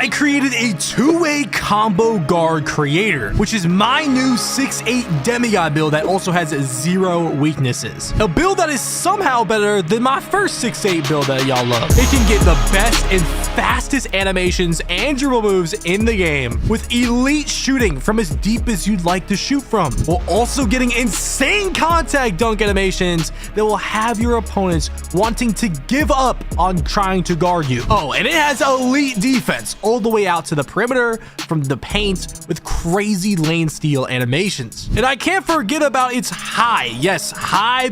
I created a two-way combo guard creator, which is my new 6'8 demigod build that also has 0 weaknesses. A build that is somehow better than my first 6'8 build that y'all love. It can get the best and fastest animations and dribble moves in the game with elite shooting from as deep as you'd like to shoot from, while also getting insane contact dunk animations that will have your opponents wanting to give up on trying to guard you. Oh, and it has elite defense all the way out to the perimeter from the paint with crazy lane steal animations. And I can't forget about its high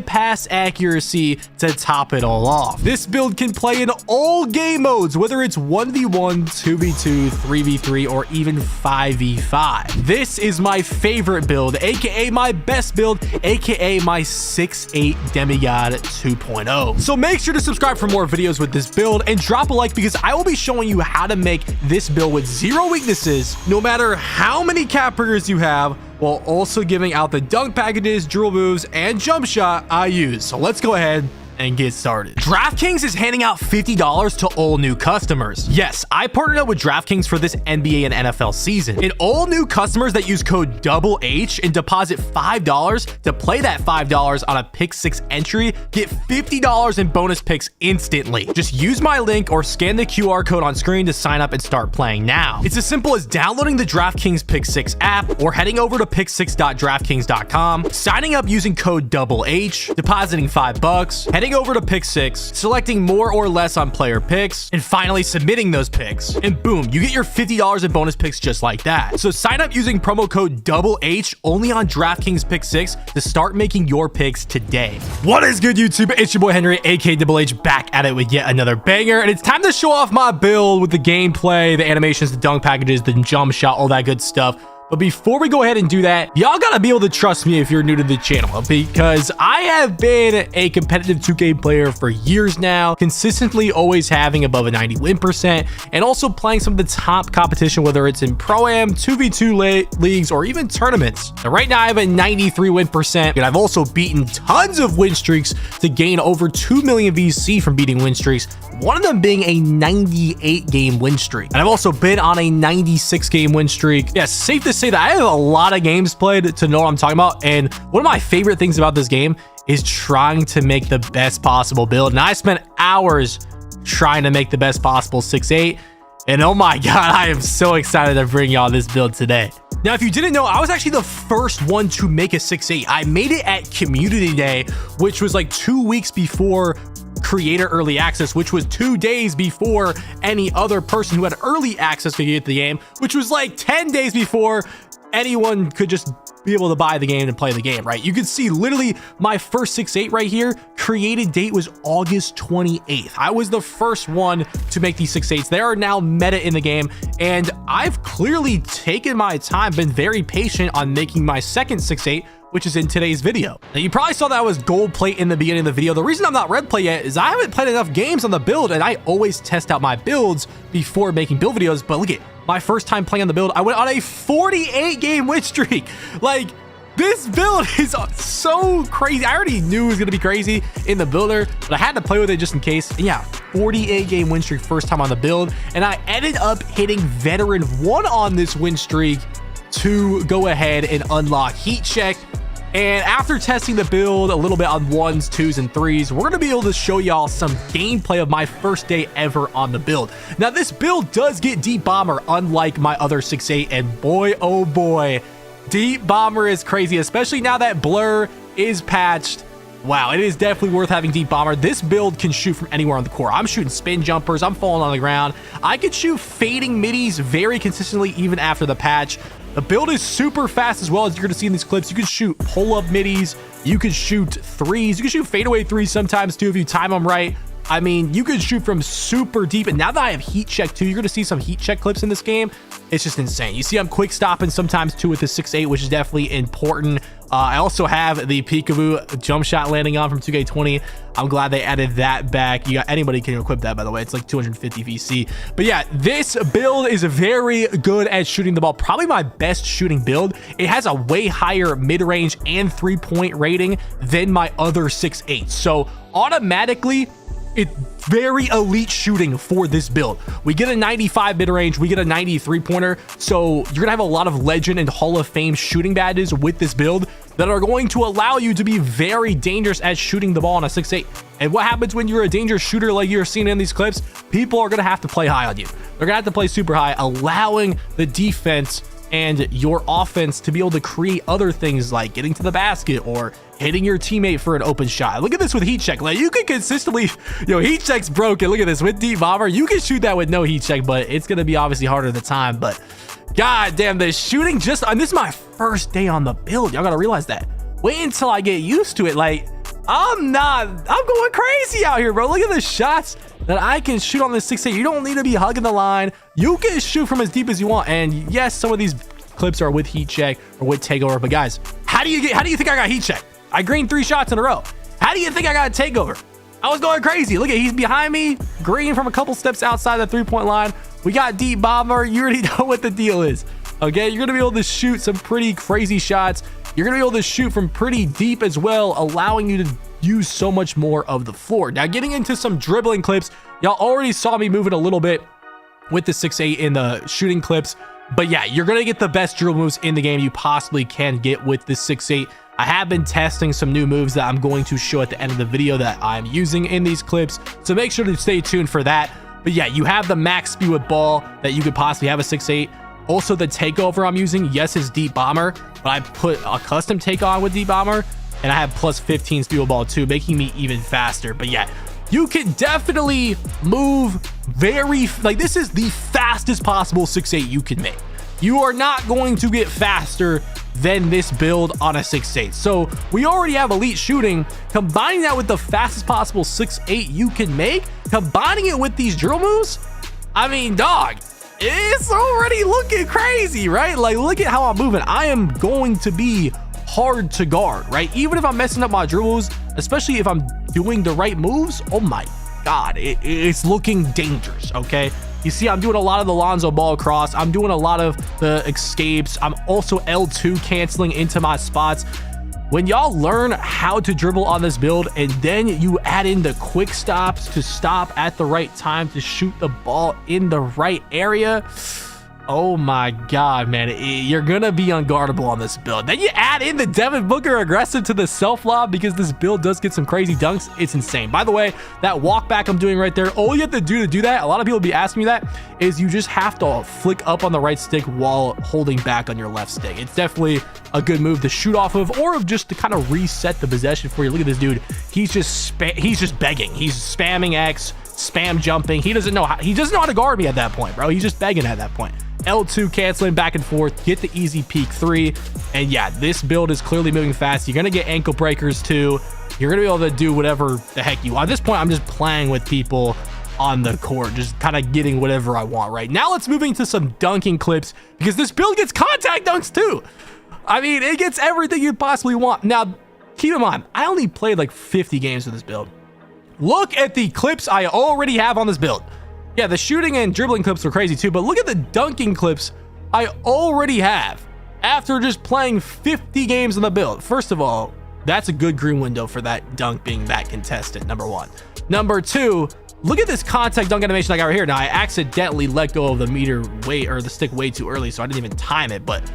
pass accuracy to top it all off. This build can play in all game modes, whether it's 1v1, 2v2, 3v3, or even 5v5. This is my favorite build, aka my best build, aka my 6'8 demigod 2.0. So make sure to subscribe for more videos with this build and drop a like, because I will be showing you how to make this build with 0 weaknesses, no matter how many cap breakers you have, while also giving out the dunk packages, dribble moves, and jump shot I use. So let's go ahead and get started. DraftKings is handing out $50 to all new customers. Yes, I partnered up with DraftKings for this NBA and NFL season. And all new customers that use code double H and deposit $5 to play that $5 on a pick 6 entry get $50 in bonus picks instantly. Just use my link or scan the QR code on screen to sign up and start playing now. It's as simple as downloading the DraftKings Pick 6 app or heading over to pick6.draftkings.com, signing up using code double H, depositing $5, heading over to pick 6, selecting more or less on player picks, and finally submitting those picks. And boom, you get your $50 in bonus picks just like that. So sign up using promo code double H only on DraftKings Pick 6 to start making your picks today. What is good, YouTube? It's your boy Henry, aka Double H, back at it with yet another banger. And it's time to show off my build with the gameplay, the animations, the dunk packages, the jump shot, all that good stuff. But before we go ahead and do that, y'all gotta be able to trust me if you're new to the channel, because I have been a competitive 2K player for years now, consistently always having above a 90 win percent, and also playing some of the top competition, whether it's in Pro-Am, 2v2 leagues, or even tournaments. Now, right now I have a 93 win percent, and I've also beaten tons of win streaks to gain over 2 million VC from beating win streaks, one of them being a 98 game win streak. And I've also been on a 96 game win streak. Yeah, safe to say that I have a lot of games played to know what I'm talking about. And one of my favorite things about this game is trying to make the best possible build. And I spent hours trying to make the best possible 6'8". And oh my God, I am so excited to bring y'all this build today. Now, if you didn't know, I was actually the first one to make a 6'8". I made it at Community Day, which was like 2 weeks before Creator Early Access, which was 2 days before any other person who had early access could get the game, which was like 10 days before anyone could just be able to buy the game and play the game, right? You can see literally my first 6'8 right here, created date was August 28th. I was the first one to make these 6'8s. They are now meta in the game, and I've clearly taken my time, been very patient on making my second 6'8, which is in today's video. Now, you probably saw that I was gold plate in the beginning of the video. The reason I'm not red plate yet is I haven't played enough games on the build, and I always test out my builds before making build videos. But look at my first time playing on the build, I went on a 48 game win streak. Like, this build is so crazy. I already knew it was gonna be crazy in the builder, but I had to play with it just in case. And yeah, 48 game win streak first time on the build, and I ended up hitting veteran 1 on this win streak to go ahead and unlock heat check. And after testing the build a little bit on 1s, 2s, and 3s, we're gonna be able to show y'all some gameplay of my first day ever on the build. Now, this build does get Deep Bomber, unlike my other 6'8", and boy, oh boy, Deep Bomber is crazy, especially now that Blur is patched. Wow, it is definitely worth having Deep Bomber. This build can shoot from anywhere on the court. I'm shooting spin jumpers, I'm falling on the ground. I could shoot fading middies very consistently even after the patch. The build is super fast as well, as you're going to see in these clips. You can shoot pull-up middies, you can shoot 3s, you can shoot fadeaway 3s sometimes too if you time them right. I mean, you could shoot from super deep, and now that I have heat check too, you're going to see some heat check clips in this game. It's just insane. You see I'm quick stopping sometimes too with the 6'8", which is definitely important. I also have the peekaboo jump shot landing on from 2K20. I'm glad they added that back. You got anybody can equip that, by the way. It's like 250 VC. But yeah, this build is very good at shooting the ball. Probably my best shooting build. It has a way higher mid-range and 3-point rating than my other 6'8". So automatically, It's very elite shooting for this build. We get a 95 mid-range, we get a 93 pointer, so you're gonna have a lot of legend and Hall of Fame shooting badges with this build that are going to allow you to be very dangerous at shooting the ball on a 6'8". And what happens when you're a dangerous shooter like you're seeing in these clips? People are gonna have to play high on you. They're gonna have to play super high, allowing the defense and your offense to be able to create other things like getting to the basket or hitting your teammate for an open shot. Look at this with heat check. Like, you can consistently, heat check's broken. Look at this with deep bomber. You can shoot that with no heat check, but it's going to be obviously harder at the time. But god damn, the shooting and this is my first day on the build. Y'all got to realize that. Wait until I get used to it. Like, I'm going crazy out here, bro. Look at the shots that I can shoot on this 6'8". You don't need to be hugging the line. You can shoot from as deep as you want. And yes, some of these clips are with heat check or with takeover. But guys, how do you think I got heat check? I greened 3 shots in a row. How do you think I got a takeover? I was going crazy. Look at, he's behind me, green from a couple steps outside the 3-point line. We got deep bomber. You already know what the deal is. Okay, you're gonna be able to shoot some pretty crazy shots. You're gonna be able to shoot from pretty deep as well, allowing you to use so much more of the floor. Now, getting into some dribbling clips, y'all already saw me moving a little bit with the 6'8" in the shooting clips. But yeah, you're gonna get the best dribble moves in the game you possibly can get with this 6'8". I have been testing some new moves that I'm going to show at the end of the video that I'm using in these clips, so make sure to stay tuned for that. But yeah, you have the max speed with ball that you could possibly have a 6'8". Also, the takeover I'm using, yes, is deep bomber, but I put a custom take on with deep bomber, and I have plus 15 speed with ball too, making me even faster. But yeah, you can definitely move this is the fastest possible 6'8" you can make. You are not going to get faster than this build on a 6'8". So we already have elite shooting. Combining that with the fastest possible 6'8" you can make, combining it with these drill moves, I mean, dog, it's already looking crazy, right? Like, look at how I'm moving. I am going to be hard to guard, right? Even if I'm messing up my dribbles, especially if I'm doing the right moves, oh my god, it's looking dangerous. Okay, you see, I'm doing a lot of the Lonzo Ball cross. I'm doing a lot of the escapes. I'm also L2 canceling into my spots. When y'all learn how to dribble on this build and then you add in the quick stops to stop at the right time to shoot the ball in the right area, oh my god, man, you're gonna be unguardable on this build. Then you add in the Devin Booker aggressive to the self lob, because this build does get some crazy dunks. It's insane. By the way, that walk back I'm doing right there, all you have to do that, a lot of people be asking me that, is you just have to flick up on the right stick while holding back on your left stick. It's definitely a good move to shoot off of, or of just to kind of reset the possession for you. Look at this dude. He's just begging. He's spamming X, spam jumping. He doesn't know how to guard me at that point, bro. He's just begging at that point. L2 canceling back and forth, get the easy peek 3. And yeah, this build is clearly moving fast. You're gonna get ankle breakers too. You're gonna be able to do whatever the heck you want. At this point, I'm just playing with people on the court, just kind of getting whatever I want. Right now, let's move into some dunking clips, because this build gets contact dunks too. I mean, it gets everything you possibly want. Now, keep in mind, I only played like 50 games with this build. Look at the clips I already have on this build. Yeah, the shooting and dribbling clips were crazy too, but look at the dunking clips I already have after just playing 50 games on the build. First of all, that's a good green window for that dunk being that contested, number 1. Number 2, look at this contact dunk animation I got right here. Now, I accidentally let go of the stick way too early, so I didn't even time it, but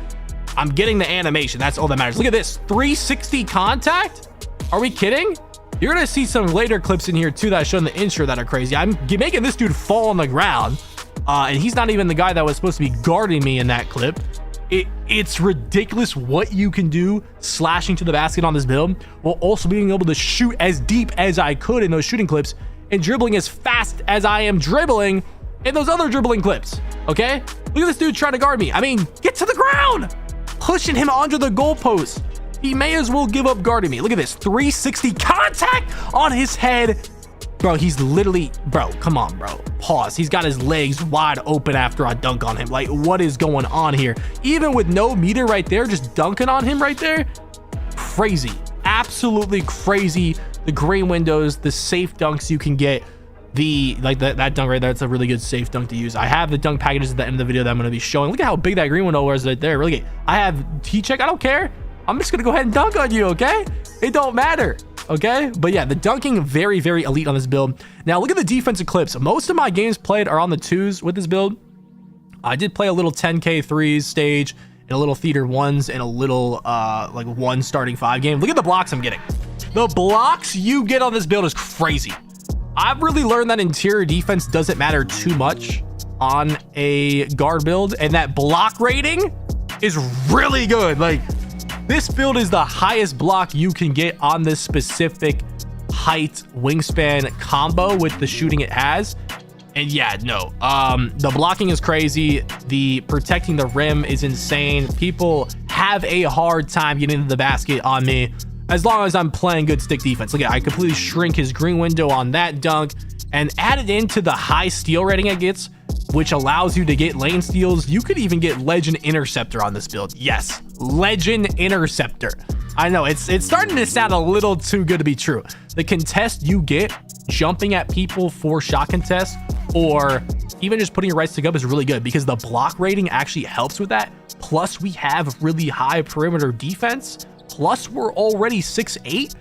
I'm getting the animation. That's all that matters. Look at this, 360 contact? Are we kidding? You're gonna see some later clips in here too that I showed in the intro that are crazy. I'm making this dude fall on the ground, and he's not even the guy that was supposed to be guarding me in that clip. It's ridiculous what you can do slashing to the basket on this build, while also being able to shoot as deep as I could in those shooting clips and dribbling as fast as I am dribbling in those other dribbling clips. Okay, look at this dude trying to guard me. I mean, get to the ground, pushing him under the goalpost. He may as well give up guarding me. Look at this, 360 contact on his head. Bro, he's literally, bro, come on, bro. Pause. He's got his legs wide open after I dunk on him. Like, what is going on here? Even with no meter right there, just dunking on him right there. Crazy. Absolutely crazy. The green windows, the safe dunks you can get. That dunk right there, that's a really good safe dunk to use. I have the dunk packages at the end of the video that I'm going to be showing. Look at how big that green window was right there. Really, I have heat check. I don't care. I'm just gonna go ahead and dunk on you, okay? It don't matter. okay? But yeah, the dunking, very, very elite on this build. Now, look at the defensive clips. Most of my games played are on the 2s with this build. I did play a little 10K 3s stage and a little theater 1s and a little like 1 starting 5 game. Look at the blocks I'm getting. The blocks you get on this build is crazy. I've really learned that interior defense doesn't matter too much on a guard build, and that block rating is really good. Like, this build is the highest block you can get on this specific height wingspan combo with the shooting it has. And yeah, no, the blocking is crazy. The protecting the rim is insane. People have a hard time getting into the basket on me as long as I'm playing good stick defense. Look at, I completely shrink his green window on that dunk and add it into the high steal rating it gets, which allows you to get lane steals. You could even get legend interceptor on this build. Yes, legend interceptor. I know it's starting to sound a little too good to be true. The contest you get jumping at people for shot contests, or even just putting your right stick up, is really good because the block rating actually helps with that. Plus we have really high perimeter defense. Plus we're already 6'8",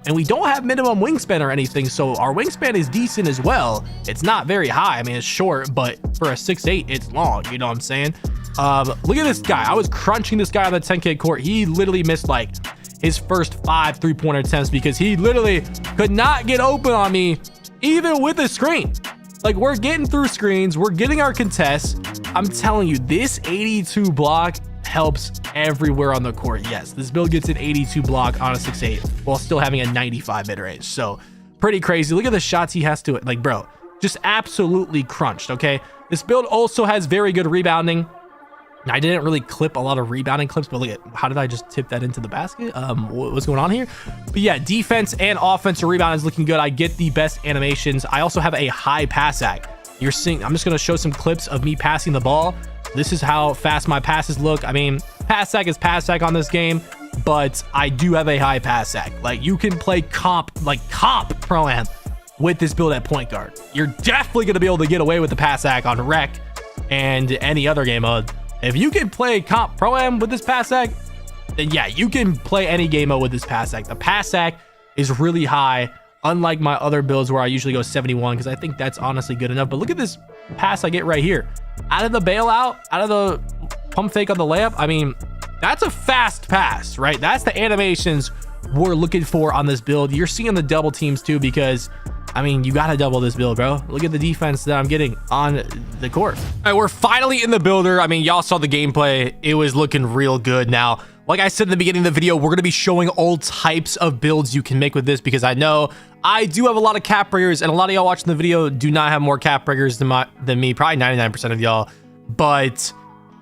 and we don't have minimum wingspan or anything, so our wingspan is decent as well. It's not very high. I mean, it's short, but for a 6'8", it's long. You know what I'm saying? Look at this guy. I was crunching this guy on the 10K court. He literally missed like his first 5 3-pointer attempts because he literally could not get open on me, even with a screen. Like, we're getting through screens, we're getting our contests. I'm telling you, this 82 block helps everywhere on the court. Yes, this build gets an 82 block on a 6'8" while still having a 95 mid-range. So pretty crazy. Look at the shots he has to it. Like, bro, just absolutely crunched. Okay, this build also has very good rebounding. I didn't really clip a lot of rebounding clips, but look at, how did I just tip that into the basket? What's going on here? But yeah, defense and offensive rebound is looking good. I get the best animations. I also have a high pass act. You're seeing, I'm just going to show some clips of me passing the ball. This is how fast my passes look. I mean, pass sack is pass sack on this game, but I do have a high pass sack. Like, you can play comp pro-am with this build at point guard. You're definitely going to be able to get away with the pass sack on rec and any other game mode. If you can play comp pro-am with this pass sack, then yeah, you can play any game mode with this pass sack. The pass sack is really high, unlike my other builds where I usually go 71, because I think that's honestly good enough. But look at this pass I get right here. Out of the bailout, out of the pump fake on the layup. I mean, that's a fast pass, right? That's the animations we're looking for on this build. You're seeing the double teams too, because I mean, you got to double this build, bro. Look at the defense that I'm getting on the court. All right, we're finally in the builder. I mean, y'all saw the gameplay. It was looking real good. Now, like I said in the beginning of the video, we're going to be showing all types of builds you can make with this, because I know I do have a lot of cap breakers, and a lot of y'all watching the video do not have more cap breakers than me, probably 99% of y'all. But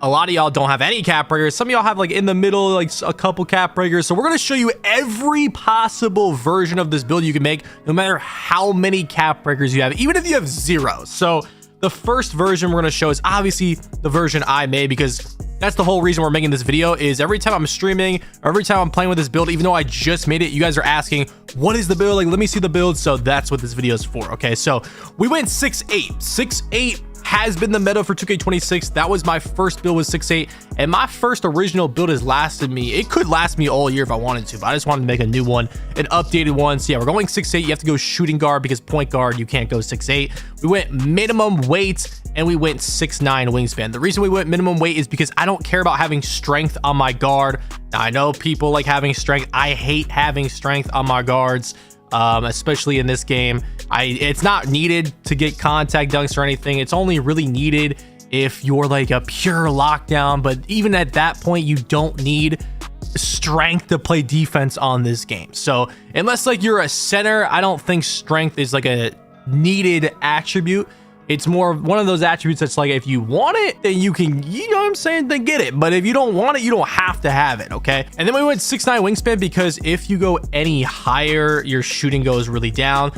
a lot of y'all don't have any cap breakers. Some of y'all have like in the middle, like a couple cap breakers. So we're going to show you every possible version of this build you can make, no matter how many cap breakers you have, even if you have 0. So the first version we're going to show is obviously the version I made, because that's the whole reason we're making this video. Is every time I'm streaming or every time I'm playing with this build, even though I just made it, you guys are asking, what is the build? Like, let me see the build. So that's what this video is for. Okay, so we went 6'8". 6'8" has been the meta for 2K26. That was my first build, was 6'8", and my first original build has lasted me. It could last me all year if I wanted to, but I just wanted to make a new one, an updated one. So yeah, we're going 6'8". You have to go shooting guard, because point guard you can't go 6'8". We went minimum weight, and we went 6'9" wingspan. The reason we went minimum weight is because I don't care about having strength on my guard. Now, I know people like having strength. I hate having strength on my guards, especially in this game. It's not needed to get contact dunks or anything. It's only really needed if you're like a pure lockdown, but even at that point, you don't need strength to play defense on this game. So unless like you're a center, I don't think strength is like a needed attribute. It's more one of those attributes that's like, if you want it, then you can, you know what I'm saying, then get it. But if you don't want it, you don't have to have it, okay? And then we went 6'9" wingspan, because if you go any higher, your shooting goes really down.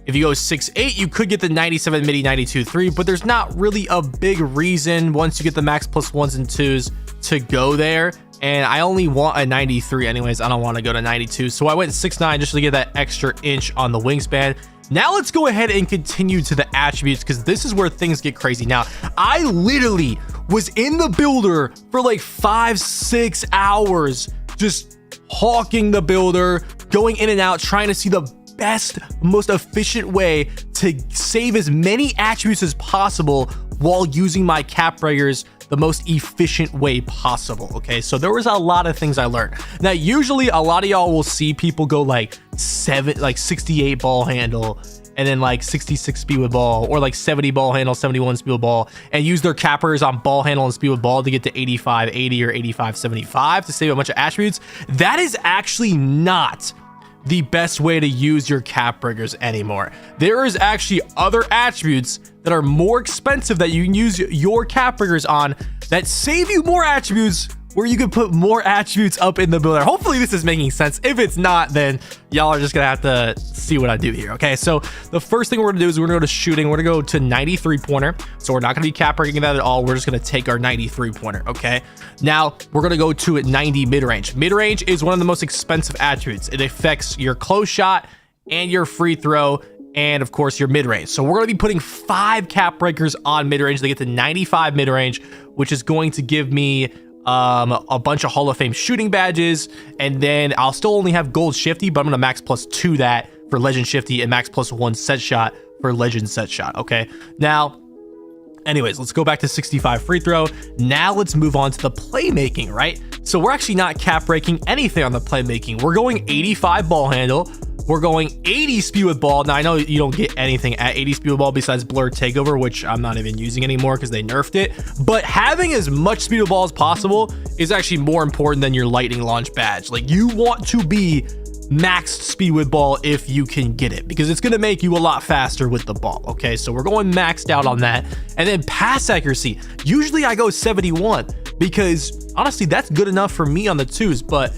If you go 6'8", you could get the 97 midi, 92 3, but there's not really a big reason once you get the max plus 1s and 2s to go there. And I only want a 93 anyways. I don't want to go to 92. So I went 6'9" just to get that extra inch on the wingspan. Now let's go ahead and continue to the attributes, because this is where things get crazy. Now, I literally was in the builder for like 5-6 hours, just hawking the builder, going in and out, trying to see the best, most efficient way to save as many attributes as possible while using my cap breakers the most efficient way possible. Okay, so there was a lot of things I learned. Now, usually a lot of y'all will see people go like 68 ball handle and then like 66 speed with ball, or like 70 ball handle, 71 speed with ball, and use their cappers on ball handle and speed with ball to get to 85 80 or 85 75 to save a bunch of attributes. That is actually not the best way to use your cap breakers anymore. There is actually other attributes that are more expensive that you can use your cap breakers on that save you more attributes, where you can put more attributes up in the builder. Hopefully this is making sense. If it's not, then y'all are just gonna have to see what I do here. Okay, so the first thing we're gonna do is we're gonna go to shooting. We're gonna go to 93 pointer. So we're not gonna be cap breaking that at all. We're just gonna take our 93 pointer. Okay, now we're gonna go to 90 mid-range. Mid-range is one of the most expensive attributes. It affects your close shot and your free throw, and of course your mid-range. So we're gonna be putting 5 cap breakers on mid-range to get to 95 mid-range, which is going to give me a bunch of Hall of Fame shooting badges, and then I'll still only have gold shifty, but I'm gonna max +2 that for legend shifty and max +1 set shot for legend set shot. Okay, now anyways, let's go back to 65 free throw. Now let's move on to the playmaking, right? So we're actually not cap breaking anything on the playmaking. We're going 85 ball handle. We're going 80 speed with ball. Now, I know you don't get anything at 80 speed with ball besides blur takeover, which I'm not even using anymore because they nerfed it. But having as much speed with ball as possible is actually more important than your lightning launch badge. Like, you want to be maxed speed with ball if you can get it, because it's going to make you a lot faster with the ball. Okay, so we're going maxed out on that. And then pass accuracy. Usually I go 71 because honestly, that's good enough for me on the twos, but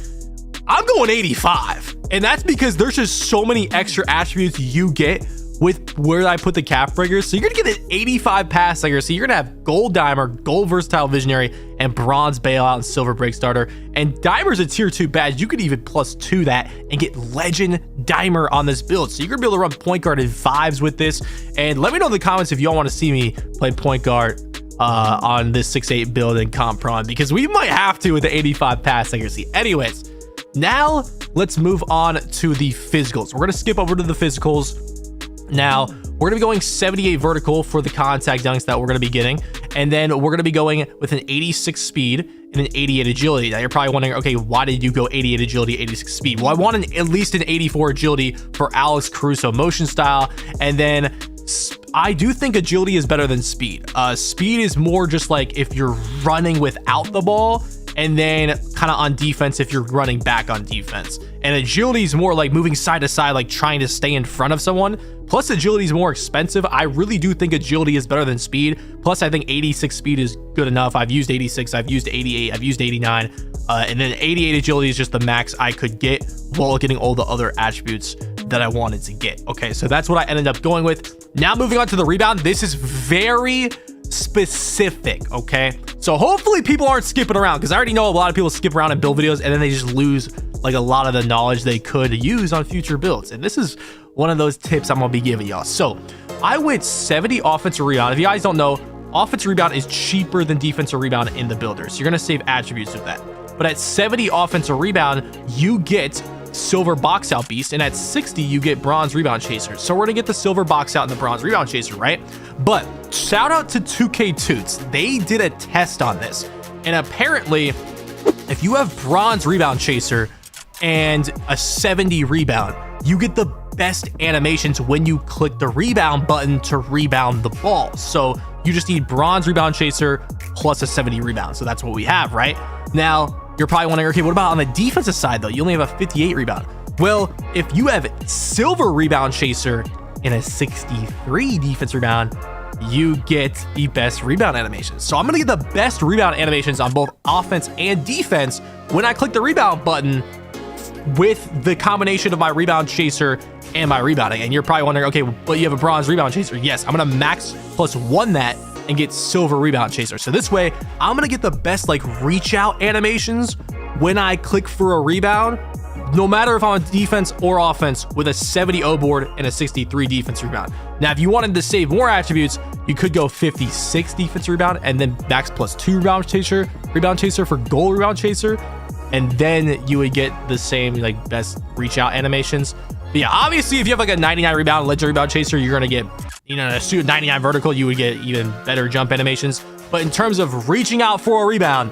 I'm going 85. And that's because there's just so many extra attributes you get with where I put the cap breakers. So you're gonna get an 85 pass accuracy. You're gonna have gold dimer, gold versatile visionary, and bronze bailout and silver break starter. And dimer's a tier 2 badge. You could even +2 that and get legend dimer on this build. So you're gonna be able to run point guard in 5s with this. And let me know in the comments if y'all want to see me play point guard on this 6-8 build in comp prawn, because we might have to with the 85 pass accuracy. Anyways, now let's move on to the physicals. We're gonna skip over to the physicals. Now we're gonna be going 78 vertical for the contact dunks that we're gonna be getting, and then we're gonna be going with an 86 speed and an 88 agility. Now you're probably wondering, okay, why did you go 88 agility, 86 speed? Well, I want at least an 84 agility for Alex Caruso motion style, and then I do think agility is better than speed. Speed is more just like if you're running without the ball, and then kind of on defense if you're running back on defense. And agility is more like moving side to side, like trying to stay in front of someone. Plus agility is more expensive. I really do think agility is better than speed. Plus I think 86 speed is good enough. I've used 86, I've used 88, I've used 89, and then 88 agility is just the max I could get while getting all the other attributes that I wanted to get. Okay, so that's what I ended up going with. Now moving on to the rebound. This is very specific. Okay, so hopefully people aren't skipping around, because I already know a lot of people skip around and build videos and then they just lose like a lot of the knowledge they could use on future builds. And this is one of those tips I'm gonna be giving y'all. So I went 70 offensive rebound. If you guys don't know, offensive rebound is cheaper than defensive rebound in the builder, so you're gonna save attributes with that. But at 70 offensive rebound, you get silver box out beast, and at 60 you get bronze rebound chaser. So we're gonna get the silver box out and the bronze rebound chaser, right? But shout out to 2K26. They did a test on this, and apparently if you have bronze rebound chaser and a 70 rebound, you get the best animations when you click the rebound button to rebound the ball. So you just need bronze rebound chaser plus a 70 rebound. So that's what we have right now. You're probably wondering, okay, what about on the defensive side though? You only have a 58 rebound. Well, if you have silver rebound chaser and a 63 defense rebound, you get the best rebound animations. So I'm gonna get the best rebound animations on both offense and defense when I click the rebound button with the combination of my rebound chaser and my rebounding. And you're probably wondering, okay, but you have a bronze rebound chaser. Yes, I'm gonna max +1 that and get silver rebound chaser. So this way I'm gonna get the best like reach out animations when I click for a rebound, no matter if I'm on defense or offense, with a 70 O board and a 63 defense rebound. Now, if you wanted to save more attributes, you could go 56 defense rebound and then max +2 rebound chaser for gold rebound chaser. and then you would get the same like best reach out animations. But yeah, obviously if you have like a 99 rebound legendary rebound chaser, you're gonna get, you know, a 99 vertical, you would get even better jump animations. But in terms of reaching out for a rebound,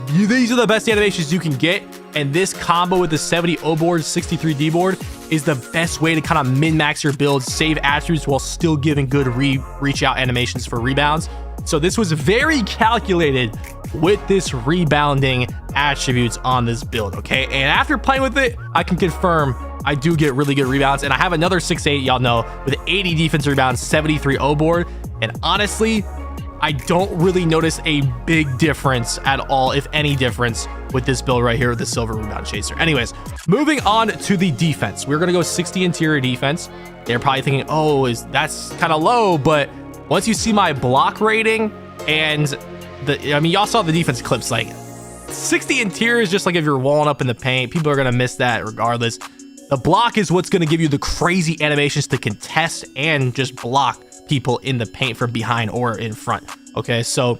these are the best animations you can get, and this combo with the 70 O board, 63 D board is the best way to kind of min-max your build, save attributes while still giving good reach out animations for rebounds. So this was very calculated with this rebounding attributes on this build, okay? And after playing with it, I can confirm I do get really good rebounds, and I have another 6'8", y'all know, with 80 defense rebounds, 73 O board, and honestly, I don't really notice a big difference at all, if any difference, with this build right here with the silver rebound chaser. Anyways, moving on to the defense. We're gonna go 60 interior defense. They're probably thinking, oh, that's kind of low, but once you see my block rating and I mean, y'all saw the defense clips, like 60 interior is just like if you're walling up in the paint, people are gonna miss that regardless. The block is what's gonna give you the crazy animations to contest and just block people in the paint from behind or in front. Okay, so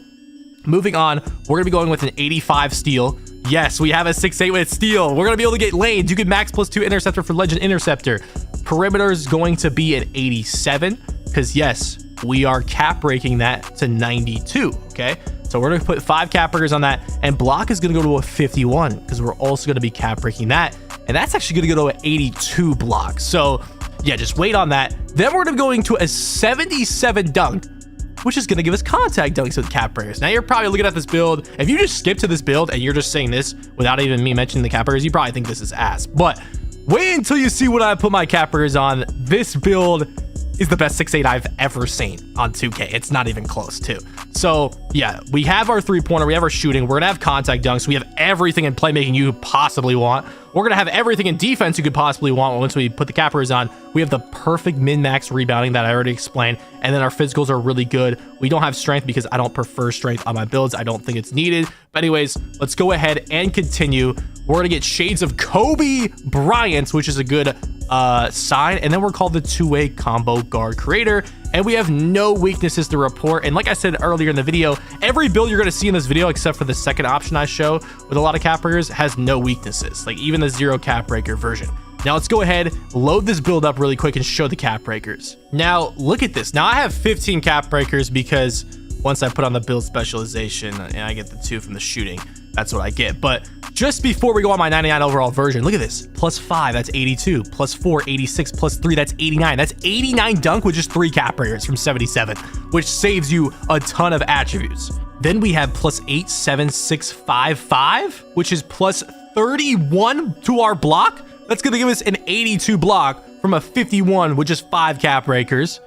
moving on, we're gonna be going with an 85 steal. Yes, we have a 6'8" with steal. We're gonna be able to get lanes. You can max +2 interceptor for legend interceptor. Perimeter is going to be an 87 because yes, we are cap breaking that to 92. Okay, so we're gonna put 5 cap breakers on that, and block is gonna go to a 51 because we're also gonna be cap breaking that, and that's actually gonna go to an 82 block. So yeah, just wait on that. Then we're gonna be going to a 77 dunk, which is gonna give us contact dunks with cap breakers. Now you're probably looking at this build. If you just skip to this build and you're just saying this without even me mentioning the cap breakers, you probably think this is ass. But wait until you see what I put my cap breakers on. This build is the best 6'8" I've ever seen on 2K. It's not even close too. So yeah, we have our 3-pointer, we have our shooting, we're gonna have contact dunks, we have everything in playmaking you could possibly want. We're gonna have everything in defense you could possibly want once we put the cappers on. We have the perfect min-max rebounding that I already explained, and then our physicals are really good. We don't have strength because I don't prefer strength on my builds. I don't think it's needed. But anyways, let's go ahead and continue. We're gonna get shades of Kobe Bryant, which is a good sign, and then we're called the two-way combo guard creator, and we have no weaknesses to report. And like I said earlier in the video, every build you're going to see in this video, except for the second option I show with a lot of cap breakers, has no weaknesses, like even the 0 cap breaker version. Now let's go ahead, load this build up really quick and show the cap breakers. Now look at this. Now I have 15 cap breakers because once I put on the build specialization and I get the 2 from the shooting, that's what I get. But just before we go on my 99 overall version, look at this. +5, that's 82. +4, 86. +3, that's 89. That's 89 dunk with just 3 cap breakers from 77, which saves you a ton of attributes. Then we have +8, 7, 6, 5, 5, which is +31 to our block. That's going to give us an 82 block from a 51 with just 5 cap breakers.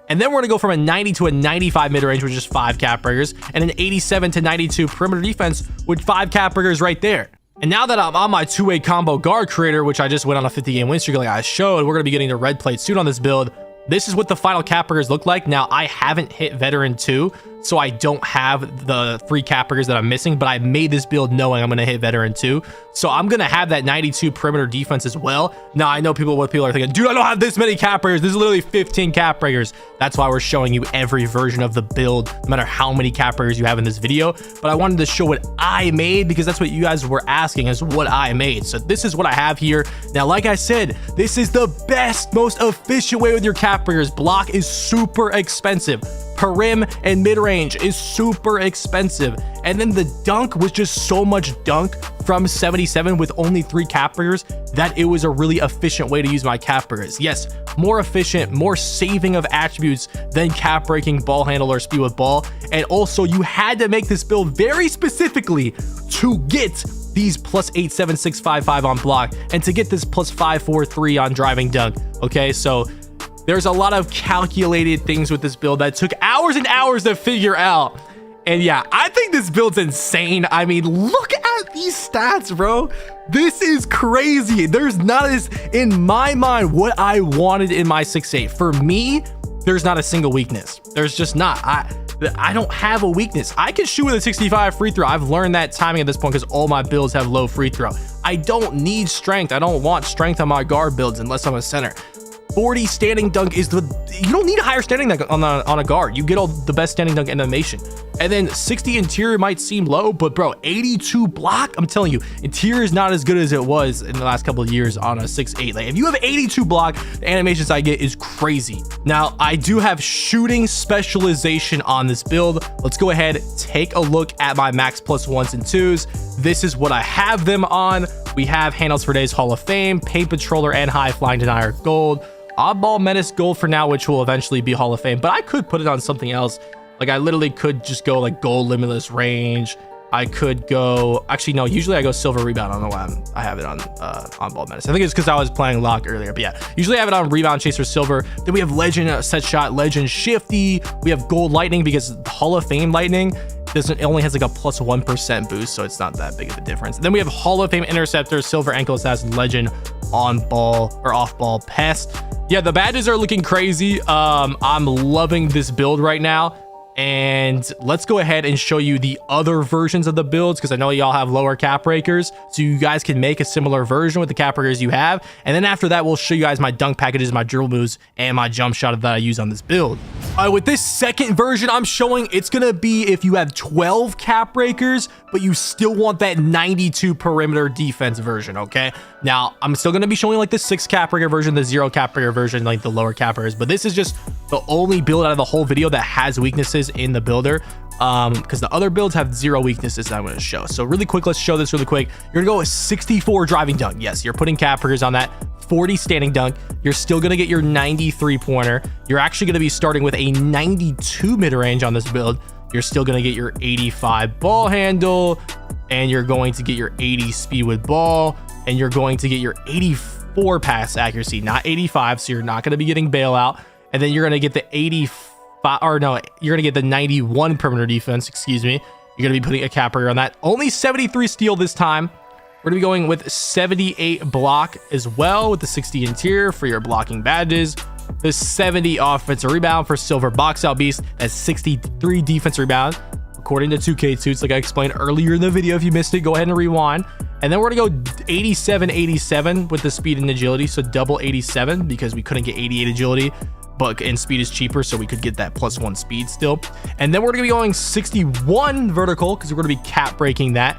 And then we're going to go from a 90 to a 95 mid-range with just 5 cap breakers, and an 87 to 92 perimeter defense with 5 cap breakers right there. And now that I'm on my two-way combo guard creator, which I just went on a 50-game win streak like I showed, we're going to be getting the red plate soon on this build. This is what the final cap breakers look like. Now, I haven't hit Veteran 2, so I don't have the 3 cap breakers that I'm missing, but I made this build knowing I'm going to hit Veteran 2. So I'm going to have that 92 perimeter defense as well. Now, I know people are thinking, dude, I don't have this many cap breakers. This is literally 15 cap breakers. That's why we're showing you every version of the build, no matter how many cap breakers you have in this video. But I wanted to show what I made because that's what you guys were asking, is what I made. So this is what I have here. Now, like I said, this is the best, most efficient way with your cap breakers. Block is super expensive. Perim and mid-range is super expensive. And then the dunk was just so much dunk from 77 with only 3 cap breakers that it was a really efficient way to use my cap breakers. Yes, more efficient, more saving of attributes than cap breaking, ball handle, or speed with ball. And also you had to make this build very specifically to get these +8, 7, 6, 5, 5 on block, and to get this +5, 4, 3 on driving dunk. Okay, so there's a lot of calculated things with this build that took hours and hours to figure out. And yeah, I think this build's insane. I mean, look at these stats, bro. This is crazy. There's not, as in my mind, what I wanted in my 6'8". For me, there's not a single weakness. There's just not. I don't have a weakness. I can shoot with a 65 free throw. I've learned that timing at this point because all my builds have low free throw. I don't need strength. I don't want strength on my guard builds unless I'm a center. 40 standing dunk is you don't need a higher standing dunk on a guard. You get all the best standing dunk animation. And then 60 interior might seem low, but bro, 82 block, I'm telling you, interior is not as good as it was in the last couple of years on a 6'8". Like if you have 82 block, the animations I get is crazy. Now I do have shooting specialization on this build. Let's go ahead, take a look at my max plus ones and twos. This is what I have them on. We have handles for days Hall of Fame, paint patroller, and high flying denier gold. Oddball menace gold for now, which will eventually be Hall of Fame, but I could put it on something else. Like I literally could just go like gold limitless range. I could go, actually no, usually I go silver rebound. I don't know why I have it on ball menace. I think it's because I was playing lock earlier, but yeah, usually I have it on rebound chaser silver. Then we have legend set shot, legend shifty. We have gold lightning because Hall of Fame lightning it only has like a plus 1% boost, so it's not that big of a difference. Then we have Hall of Fame interceptor, silver ankle assassin, legend, on ball or off ball pest. Yeah, the badges are looking crazy. I'm loving this build right now. And let's go ahead and show you the other versions of the builds, because I know y'all have lower cap breakers, so you guys can make a similar version with the cap breakers you have. And then after that, we'll show you guys my dunk packages, my dribble moves, and my jump shot that I use on this build. With this second version I'm showing, it's gonna be if you have 12 cap breakers but you still want that 92 perimeter defense version. Okay, now I'm still gonna be showing like the 6 cap breaker version, the 0 cap breaker version, like the lower cap breakers, but this is just the only build out of the whole video that has weaknesses in the builder, because the other builds have 0 weaknesses that I'm going to show. So really quick, let's show this really quick. You're gonna go with 64 driving dunk. Yes, you're putting cap breakers on that. 40 standing dunk. You're still gonna get your 93 pointer. You're actually gonna be starting with a 92 mid range on this build. You're still gonna get your 85 ball handle, and you're going to get your 80 speed with ball, and you're going to get your 84 pass accuracy, not 85. So you're not gonna be getting bailout. And then you're gonna get the 85, or no, you're gonna get the 91 perimeter defense. Excuse me. You're gonna be putting a cap breaker on that. Only 73 steal this time. We're gonna be going with 78 block as well, with the 60 interior for your blocking badges. The 70 offensive rebound for silver box out beast. That's 63 defense rebound according to 2K26, like I explained earlier in the video. If you missed it, go ahead and rewind. And then we're gonna go 87 with the speed and agility, so double 87, because we couldn't get 88 agility, and speed is cheaper, so we could get that +1 speed still. And then we're gonna be going 61 vertical, because we're gonna be cap breaking that.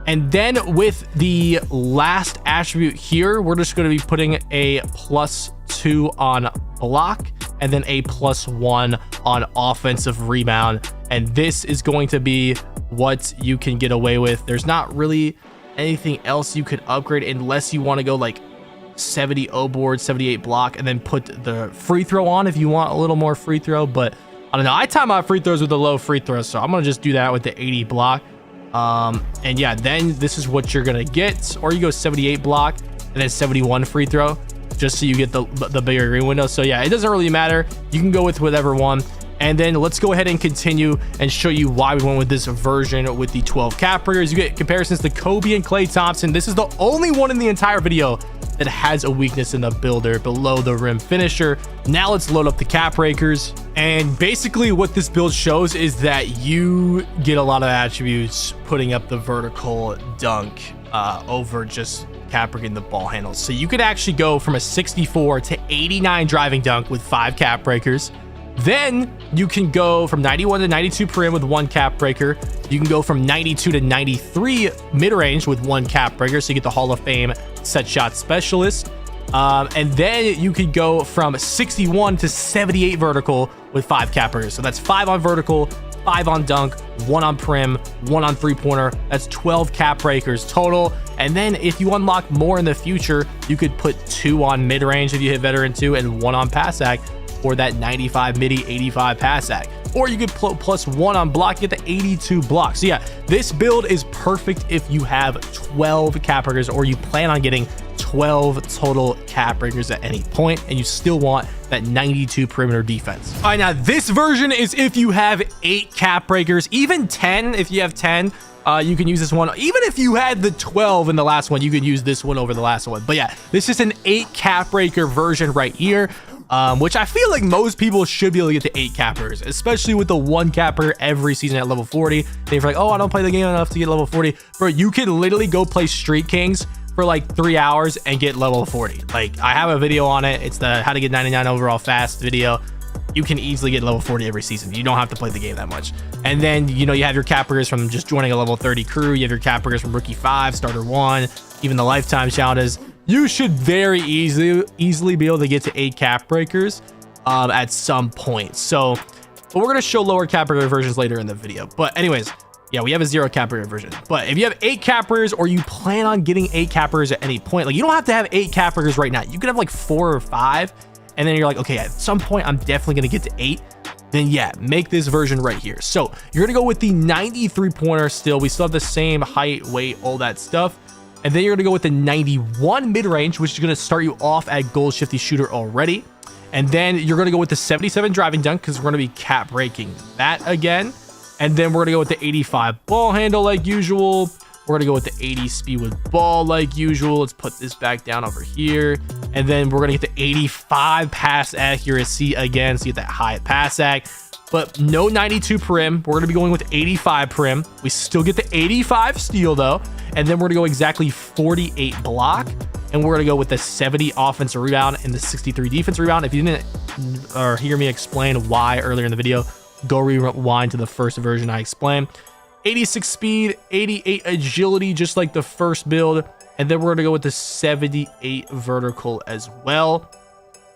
And then with the last attribute here, we're just going to be putting a +2 on block, and then a +1 on offensive rebound. And this is going to be what you can get away with. There's not really anything else you could upgrade unless you want to go like 70 O board, 78 block, and then put the free throw on if you want a little more free throw. But I don't know, I time my free throws with a low free throw, so I'm going to just do that with the 80 block. And yeah, then this is what you're gonna get. Or you go 78 block and then 71 free throw, just so you get the bigger green window. So yeah, it doesn't really matter, you can go with whatever one. And then let's go ahead and continue and show you why we went with this version with the 12 cap breakers. You get comparisons to Kobe and Klay Thompson. This is the only one in the entire video that has a weakness in the builder below the rim finisher. Now let's load up the cap breakers. And basically what this build shows is that you get a lot of attributes putting up the vertical dunk over just cap breaking the ball handles. So you could actually go from a 64 to 89 driving dunk with 5 cap breakers. Then you can go from 91 to 92 perim with 1 cap breaker. You can go from 92 to 93 mid-range with 1 cap breaker, so you get the Hall of Fame set shot specialist. And then you could go from 61 to 78 vertical with 5 cap breakers. So that's 5 on vertical, 5 on dunk, 1 on prim, 1 on 3-pointer. That's 12 cap breakers total. And then if you unlock more in the future, you could put 2 on mid-range if you hit veteran 2, and 1 on pass act, or that 95 midi, 85 pass act. Or you could +1 on block, get the 82 block. So yeah, this build is perfect if you have 12 cap breakers, or you plan on getting 12 total cap breakers at any point, and you still want that 92 perimeter defense. All right, now this version is if you have 8 cap breakers, even 10. If you have 10, you can use this one. Even if you had the 12 in the last one, you could use this one over the last one. But yeah, this is an 8 cap breaker version right here. Which I feel like most people should be able to get the 8 cappers, especially with the 1 capper every season at level 40. They're like, oh, I don't play the game enough to get level 40. Bro, you can literally go play Street Kings for like 3 hours and get level 40. Like, I have a video on it. It's the how to get 99 overall fast video. You can easily get level 40 every season. You don't have to play the game that much. And then, you know, you have your cap breakers from just joining a level 30 crew. You have your cap breakers from rookie 5, starter 1, even the lifetime challenges. You should very easily be able to get to 8 cap breakers at some point. So, but we're going to show lower cap breaker versions later in the video. But anyways, yeah, we have a 0 cap breaker version. But if you have 8 cap breakers, or you plan on getting 8 cap breakers at any point, like, you don't have to have 8 cap breakers right now. You could have like 4 or 5. And then you're like, okay, at some point, I'm definitely going to get to 8. Then yeah, make this version right here. So you're going to go with the 93 pointer still. We still have the same height, weight, all that stuff. And then you're going to go with the 91 mid-range, which is going to start you off at gold shifty shooter already. And then you're going to go with the 77 driving dunk, because we're going to be cap breaking that again. And then we're going to go with the 85 ball handle like usual. We're going to go with the 80 speed with ball like usual. Let's put this back down over here. And then we're going to get the 85 pass accuracy again. So you get that high pass ac. But no 92 prim. We're going to be going with 85 prim. We still get the 85 steal though. And then we're going to go exactly 48 block. And we're going to go with the 70 offensive rebound and the 63 defense rebound. If you didn't hear me explain why earlier in the video, go rewind to the first version I explained. 86 speed, 88 agility, just like the first build. And then we're going to go with the 78 vertical as well.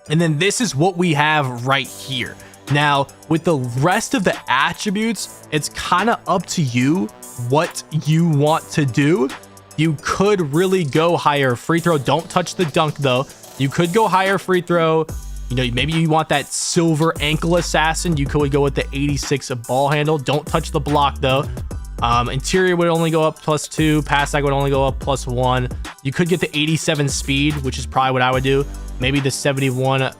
And then this is what we have right here. Now, with the rest of the attributes, it's kind of up to you what you want to do. You could really go higher free throw. Don't touch the dunk though. You could go higher free throw. You know, maybe you want that silver ankle assassin. You could go with the 86 ball handle. Don't touch the block though. Interior would only go up +2. Pass ac would only go up +1. You could get the 87 speed, which is probably what I would do. Maybe the 71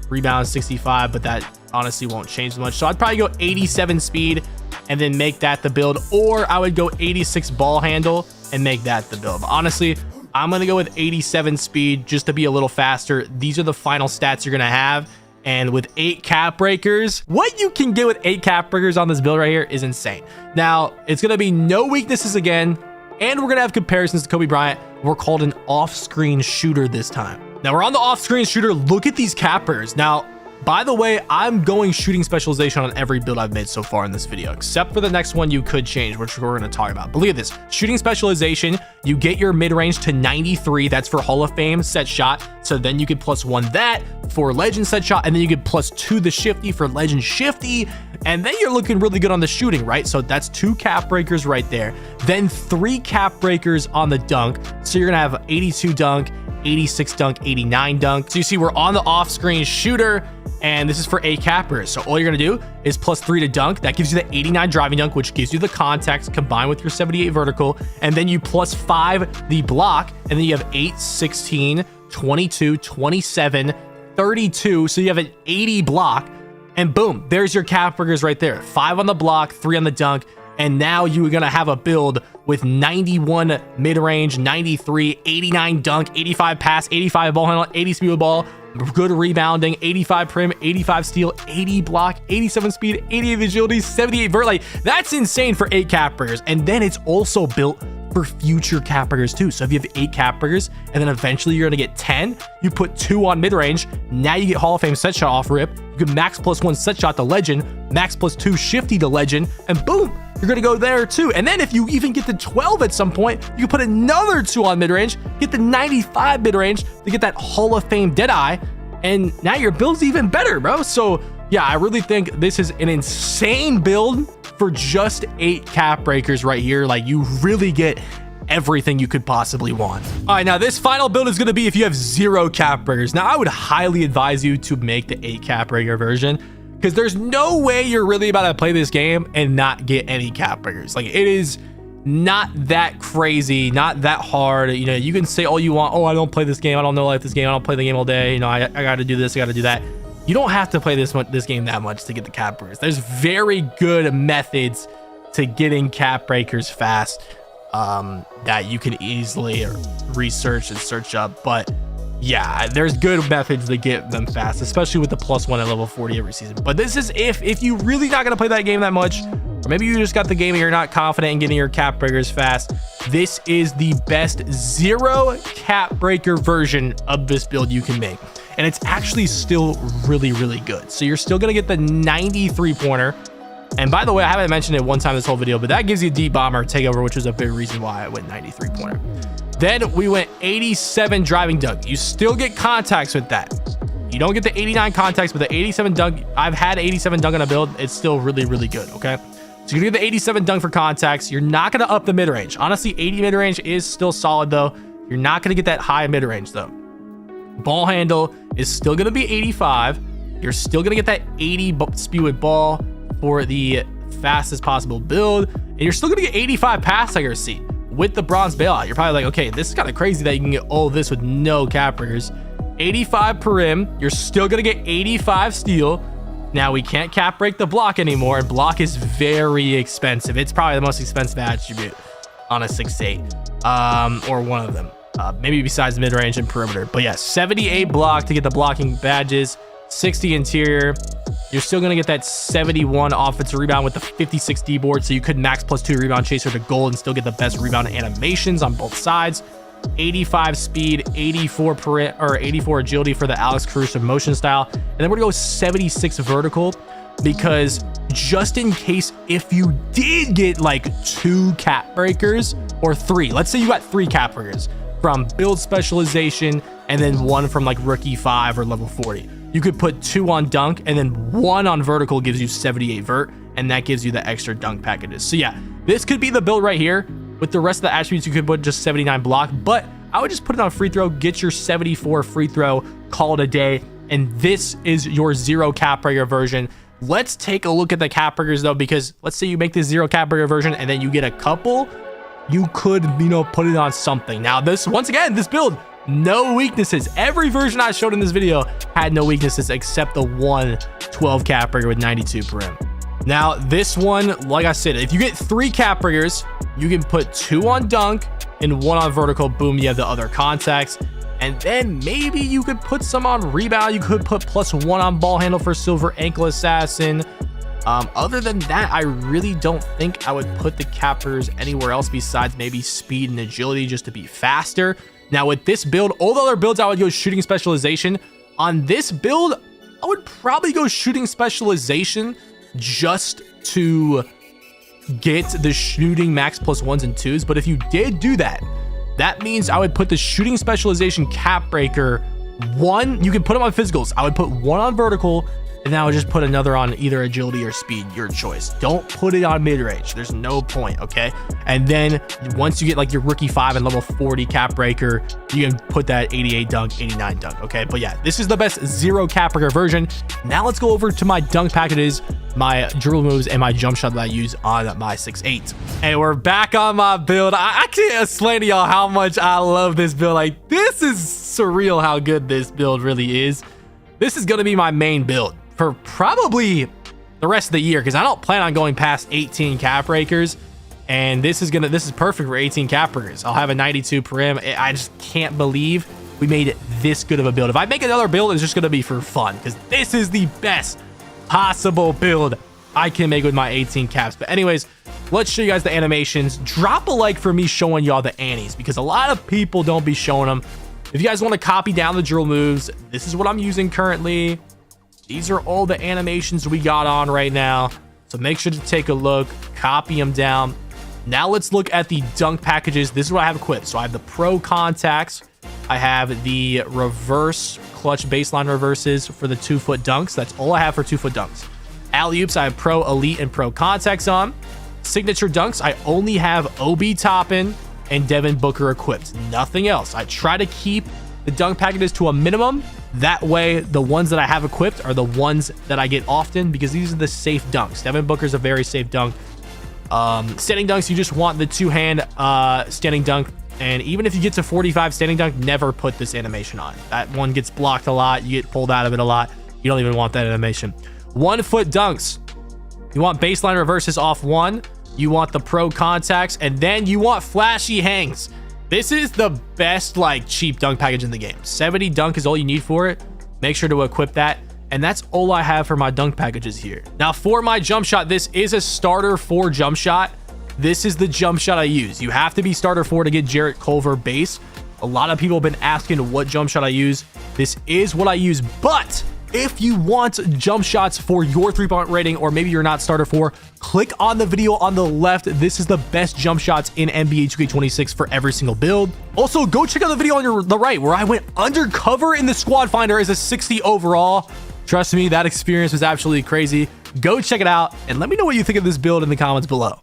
rebound, 65, but that honestly won't change much. So I'd probably go 87 speed and then make that the build, or I would go 86 ball handle and make that the build. But honestly, I'm going to go with 87 speed just to be a little faster. These are the final stats you're going to have. And with 8 cap breakers, what you can get with 8 cap breakers on this build right here is insane. Now, it's going to be no weaknesses again. And we're going to have comparisons to Kobe Bryant. We're called an off-screen shooter this time. Now, we're on the off-screen shooter. Look at these cap breakers. Now, by the way, I'm going shooting specialization on every build I've made so far in this video, except for the next one you could change, which we're going to talk about. But look at this. Shooting specialization, you get your mid-range to 93. That's for Hall of Fame set shot. So then you could +1 that for Legend set shot, and then you could +2 the shifty for Legend shifty. And then you're looking really good on the shooting, right? So that's 2 cap breakers right there. Then 3 cap breakers on the dunk. So you're going to have 82 dunk, 86 dunk, 89 dunk. So you see we're on the off-screen shooter, and this is for 8 cappers. So all you're gonna do is +3 to dunk. That gives you the 89 driving dunk, which gives you the context combined with your 78 vertical. And then you +5 the block, and then you have 8, 16, 22, 27, 32. So you have an 80 block, and boom, there's your cap breakers right there. 5 on the block, 3 on the dunk. And now you're going to have a build with 91 mid-range, 93, 89 dunk, 85 pass, 85 ball handle, 80 speed with ball, good rebounding, 85 prim, 85 steal, 80 block, 87 speed, 88 agility, 78 vert. Like, that's insane for 8 cap breakers. And then it's also built for future cap breakers too. So if you have 8 cap breakers and then eventually you're going to get 10, you put 2 on mid-range. Now you get Hall of Fame set shot off rip. You can max +1 set shot to legend, max +2 shifty to legend, and boom, you're going to go there too. And then if you even get to 12 at some point, you can put another 2 on mid-range, get the 95 mid-range to get that Hall of Fame Deadeye. And now your build's even better, bro. So yeah, I really think this is an insane build for just 8 cap breakers right here. Like, you really get everything you could possibly want. All right, now this final build is going to be if you have 0 cap breakers. Now I would highly advise you to make the 8 cap breaker version, because there's no way you're really about to play this game and not get any cap breakers. Like, it is not that crazy, not that hard. You know, you can say all you want. Oh, I don't play this game. I don't know like this game. I don't play the game all day. You know, I got to do this. I got to do that. You don't have to play this game that much to get the cap breakers. There's very good methods to getting cap breakers fast that you can easily research and search up. But yeah, there's good methods to get them fast, especially with the +1 at level 40 every season. But this is if you're really not going to play that game that much, or maybe you just got the game and you're not confident in getting your cap breakers fast, this is the best zero cap breaker version of this build you can make. And it's actually still really, really good. So you're still going to get the 93 pointer. And by the way, I haven't mentioned it one time this whole video, but that gives you deep bomber takeover, which was a big reason why I went 93 pointer. Then we went 87 driving dunk. You still get contacts with that. You don't get the 89 contacts, but the 87 dunk, I've had 87 dunk on a build. It's still really, really good. Okay. So you're gonna get the 87 dunk for contacts. You're not gonna up the mid range. Honestly, 80 mid range is still solid though. You're not gonna get that high mid range though. Ball handle is still gonna be 85. You're still gonna get that 80 speed with ball for the fastest possible build. And you're still gonna get 85 pass accuracy with the bronze bailout. You're probably like, okay, this is kind of crazy that you can get all this with no cap breakers. 85 perim. You're still gonna get 85 steal. Now we can't cap break the block anymore, and block is very expensive. It's probably the most expensive attribute on a 6-8, or one of them, maybe besides mid-range and perimeter. But yeah, 78 block to get the blocking badges, 60 interior. You're still gonna get that 71 offensive rebound with the 56 D board, so you could max +2 rebound chaser to gold and still get the best rebound animations on both sides. 85 speed, 84 agility for the Alex Caruso motion style, and then we're gonna go 76 vertical, because just in case if you did get like 2 cap breakers or 3, let's say you got 3 cap breakers from build specialization and then 1 from like rookie 5 or level 40, you could put 2 on dunk, and then 1 on vertical gives you 78 vert, and that gives you the extra dunk packages. So yeah, this could be the build right here. With the rest of the attributes, you could put just 79 block, but I would just put it on free throw, get your 74 free throw, call it a day, and this is your zero cap breaker version. Let's take a look at the cap breakers though, because let's say you make this zero cap breaker version and then you get a couple, you could, put it on something. Now this, once again, this build, no weaknesses. Every version I showed in this video had no weaknesses except the one 12 cap breaker with 92 perim. Now this one, like I said, if you get 3 cap breakers, you can put 2 on dunk and 1 on vertical. Boom, you have the other contacts. And then maybe you could put some on rebound. You could put +1 on ball handle for silver ankle assassin. Other than that, I really don't think I would put the cap breakers anywhere else besides maybe speed and agility just to be faster. Now with this build, all the other builds I would go shooting specialization. On this build, I would probably go shooting specialization just to get the shooting max +1s and 2s. But if you did do that, that means I would put the shooting specialization cap breaker 1. You can put them on physicals. I would put 1 on vertical, and then I would just put another on either agility or speed, your choice. Don't put it on mid-range. There's no point, okay? And then once you get like your rookie 5 and level 40 cap breaker, you can put that 88 dunk, 89 dunk, okay? But yeah, this is the best zero cap breaker version. Now let's go over to my dunk packages, my dribble moves, and my jump shot that I use on my 6'8". And we're back on my build. I can't explain to y'all how much I love this build. Like, this is surreal how good this build really is. This is gonna be my main build for probably the rest of the year, because I don't plan on going past 18 cap breakers, and this is perfect for 18 cap breakers. I'll have a 92 perim. I just can't believe we made it this good of a build. If I make another build, it's just gonna be for fun, because this is the best possible build I can make with my 18 caps. But anyways, let's show you guys the animations. Drop a like for me showing y'all the annies, because a lot of people don't be showing them. If you guys want to copy down the drill moves, this is what I'm using currently. These are all the animations we got on right now. So make sure to take a look, copy them down. Now let's look at the dunk packages. This is what I have equipped. So I have the pro contacts. I have the reverse clutch baseline reverses for the 2-foot dunks. That's all I have for 2-foot dunks. Alley-oops, I have pro elite and pro contacts on. Signature dunks, I only have Obi Toppin and Devin Booker equipped. Nothing else. I try to keep the dunk packages to a minimum. That way, the ones that I have equipped are the ones that I get often, because these are the safe dunks. Devin Booker's a very safe dunk. Standing dunks, you just want the 2-hand standing dunk. And even if you get to 45 standing dunk, never put this animation on. That one gets blocked a lot. You get pulled out of it a lot. You don't even want that animation. 1-foot dunks. You want baseline reverses off 1. You want the pro contacts, and then you want flashy hangs. This is the best like cheap dunk package in the game. 70 dunk is all you need for it. Make sure to equip that. And that's all I have for my dunk packages here. Now for my jump shot, this is a starter 4 jump shot. This is the jump shot I use. You have to be starter 4 to get Jarrett Culver base. A lot of people have been asking what jump shot I use. This is what I use, but if you want jump shots for your 3-point rating, or maybe you're not starter 4, click on the video on the left. This is the best jump shots in NBA 2K26 for every single build. Also, go check out the video on the right where I went undercover in the squad finder as a 60 overall. Trust me, that experience was absolutely crazy. Go check it out and let me know what you think of this build in the comments below.